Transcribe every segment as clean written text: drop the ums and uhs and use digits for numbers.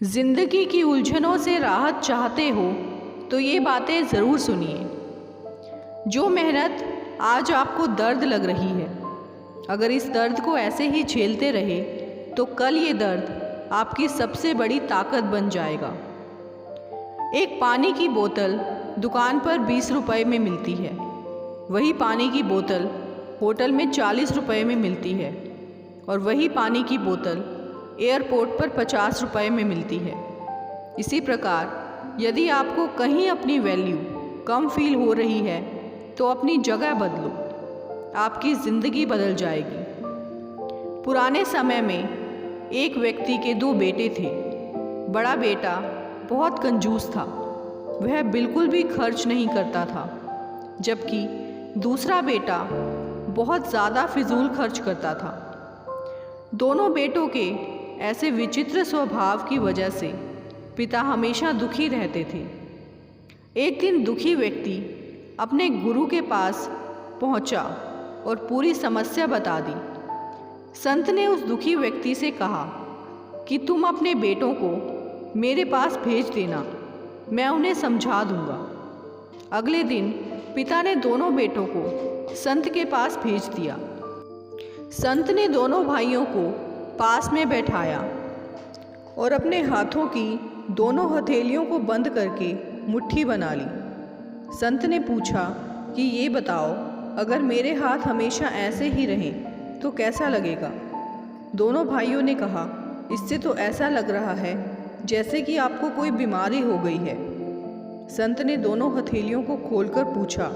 जिंदगी की उलझनों से राहत चाहते हो तो ये बातें ज़रूर सुनिए। जो मेहनत आज आपको दर्द लग रही है, अगर इस दर्द को ऐसे ही झेलते रहे तो कल ये दर्द आपकी सबसे बड़ी ताकत बन जाएगा। एक पानी की बोतल दुकान पर 20 रुपए में मिलती है, वही पानी की बोतल होटल में 40 रुपए में मिलती है और वही पानी की बोतल एयरपोर्ट पर 50 रुपए में मिलती है। इसी प्रकार यदि आपको कहीं अपनी वैल्यू कम फील हो रही है तो अपनी जगह बदलो, आपकी ज़िंदगी बदल जाएगी। पुराने समय में एक व्यक्ति के 2 बेटे थे। बड़ा बेटा बहुत कंजूस था, वह बिल्कुल भी खर्च नहीं करता था, जबकि दूसरा बेटा बहुत ज़्यादा फिजूल खर्च करता था। दोनों बेटों के ऐसे विचित्र स्वभाव की वजह से पिता हमेशा दुखी रहते थे। एक दिन दुखी व्यक्ति अपने गुरु के पास पहुंचा और पूरी समस्या बता दी। संत ने उस दुखी व्यक्ति से कहा कि तुम अपने बेटों को मेरे पास भेज देना, मैं उन्हें समझा दूंगा। अगले दिन पिता ने दोनों बेटों को संत के पास भेज दिया। संत ने दोनों भाइयों को पास में बैठाया और अपने हाथों की दोनों हथेलियों को बंद करके मुट्ठी बना ली। संत ने पूछा कि ये बताओ, अगर मेरे हाथ हमेशा ऐसे ही रहें तो कैसा लगेगा? दोनों भाइयों ने कहा, इससे तो ऐसा लग रहा है जैसे कि आपको कोई बीमारी हो गई है। संत ने दोनों हथेलियों को खोलकर पूछा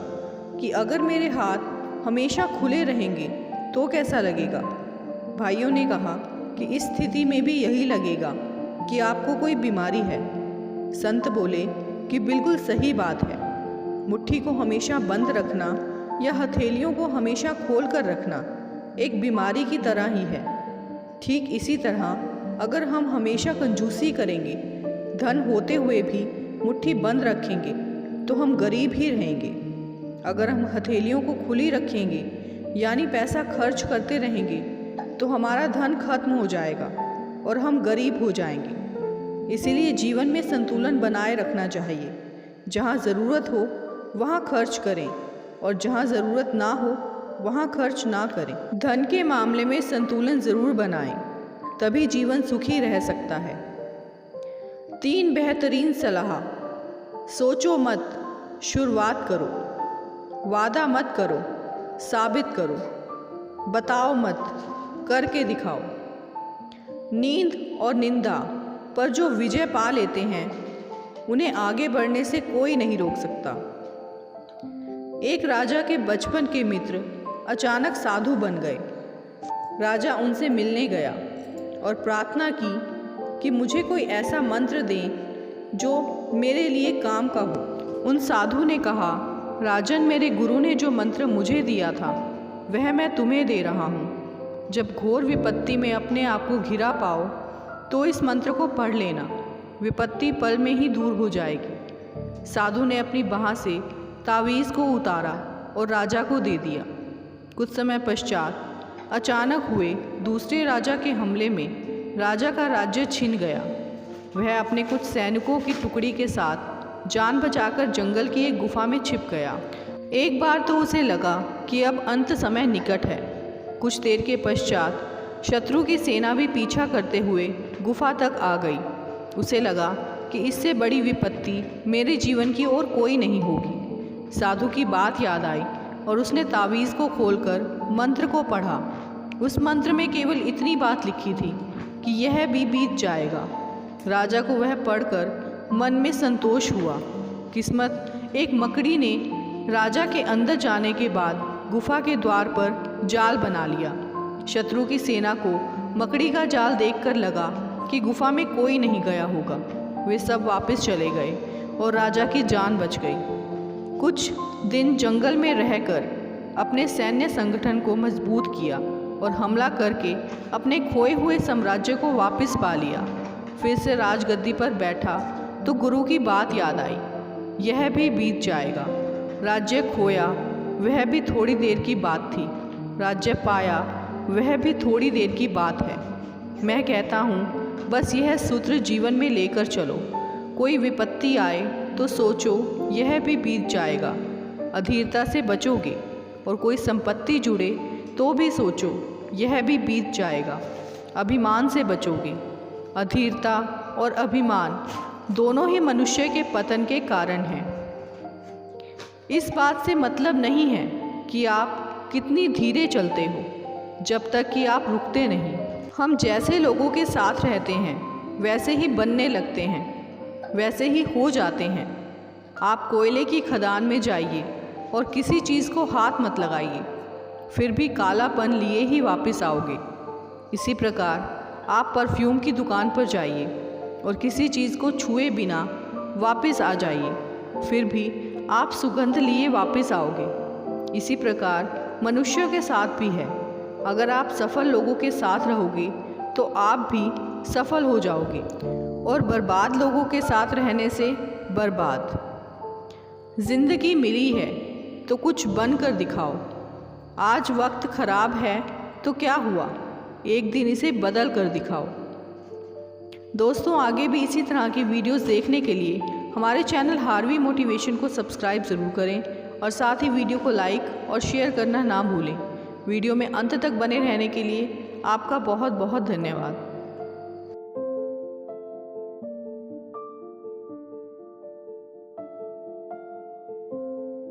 कि अगर मेरे हाथ हमेशा खुले रहेंगे तो कैसा लगेगा? भाइयों ने कहा कि इस स्थिति में भी यही लगेगा कि आपको कोई बीमारी है। संत बोले कि बिल्कुल सही बात है, मुट्ठी को हमेशा बंद रखना या हथेलियों को हमेशा खोल कर रखना एक बीमारी की तरह ही है। ठीक इसी तरह अगर हम हमेशा कंजूसी करेंगे, धन होते हुए भी मुट्ठी बंद रखेंगे तो हम गरीब ही रहेंगे। अगर हम हथेलियों को खुली रखेंगे यानी पैसा खर्च करते रहेंगे तो हमारा धन खत्म हो जाएगा और हम गरीब हो जाएंगे। इसीलिए जीवन में संतुलन बनाए रखना चाहिए। जहाँ ज़रूरत हो वहाँ खर्च करें और जहाँ ज़रूरत ना हो वहाँ खर्च ना करें। धन के मामले में संतुलन ज़रूर बनाएं, तभी जीवन सुखी रह सकता है। 3 बेहतरीन सलाह। सोचो मत, शुरुआत करो। वादा मत करो, साबित करो। बताओ मत, करके दिखाओ। नींद और निंदा पर जो विजय पा लेते हैं उन्हें आगे बढ़ने से कोई नहीं रोक सकता। एक राजा के बचपन के मित्र अचानक साधु बन गए। राजा उनसे मिलने गया और प्रार्थना की कि मुझे कोई ऐसा मंत्र दें जो मेरे लिए काम का हो। उन साधु ने कहा, राजन, मेरे गुरु ने जो मंत्र मुझे दिया था वह मैं तुम्हें दे रहा हूँ। जब घोर विपत्ति में अपने आप को घिरा पाओ तो इस मंत्र को पढ़ लेना, विपत्ति पल में ही दूर हो जाएगी। साधु ने अपनी बाह से तावीज़ को उतारा और राजा को दे दिया। कुछ समय पश्चात अचानक हुए दूसरे राजा के हमले में राजा का राज्य छिन गया। वह अपने कुछ सैनिकों की टुकड़ी के साथ जान बचाकर जंगल की एक गुफा में छिप गया। एक बार तो उसे लगा कि अब अंत समय निकट है। कुछ देर के पश्चात शत्रु की सेना भी पीछा करते हुए गुफा तक आ गई। उसे लगा कि इससे बड़ी विपत्ति मेरे जीवन की और कोई नहीं होगी। साधु की बात याद आई और उसने तावीज़ को खोलकर मंत्र को पढ़ा। उस मंत्र में केवल इतनी बात लिखी थी कि यह भी बीत जाएगा। राजा को वह पढ़कर मन में संतोष हुआ। किस्मत, एक मकड़ी ने राजा के अंदर जाने के बाद गुफा के द्वार पर जाल बना लिया। शत्रु की सेना को मकड़ी का जाल देखकर लगा कि गुफा में कोई नहीं गया होगा। वे सब वापस चले गए और राजा की जान बच गई। कुछ दिन जंगल में रहकर अपने सैन्य संगठन को मजबूत किया और हमला करके अपने खोए हुए साम्राज्य को वापस पा लिया। फिर से राजगद्दी पर बैठा तो गुरु की बात याद आई, यह भी बीत जाएगा। राज्य खोया वह भी थोड़ी देर की बात थी, राज्य पाया वह भी थोड़ी देर की बात है। मैं कहता हूँ बस यह सूत्र जीवन में लेकर चलो। कोई विपत्ति आए तो सोचो यह भी बीत जाएगा, अधीरता से बचोगे। और कोई संपत्ति जुड़े तो भी सोचो यह भी बीत जाएगा, अभिमान से बचोगे। अधीरता और अभिमान दोनों ही मनुष्य के पतन के कारण हैं। इस बात से मतलब नहीं है कि आप कितनी धीरे चलते हो, जब तक कि आप रुकते नहीं। हम जैसे लोगों के साथ रहते हैं वैसे ही बनने लगते हैं, वैसे ही हो जाते हैं। आप कोयले की खदान में जाइए और किसी चीज़ को हाथ मत लगाइए, फिर भी कालापन लिए ही वापस आओगे। इसी प्रकार आप परफ्यूम की दुकान पर जाइए और किसी चीज़ को छुए बिना वापस आ जाइए, फिर भी आप सुगंध लिए वापस आओगे। इसी प्रकार मनुष्यों के साथ भी है। अगर आप सफल लोगों के साथ रहोगे तो आप भी सफल हो जाओगे, और बर्बाद लोगों के साथ रहने से बर्बाद। जिंदगी मिली है तो कुछ बन कर दिखाओ। आज वक्त ख़राब है तो क्या हुआ, एक दिन इसे बदल कर दिखाओ। दोस्तों, आगे भी इसी तरह की वीडियोस देखने के लिए हमारे चैनल हार्वी मोटिवेशन को सब्सक्राइब ज़रूर करें, और साथ ही वीडियो को लाइक और शेयर करना ना भूलें। वीडियो में अंत तक बने रहने के लिए आपका बहुत बहुत धन्यवाद।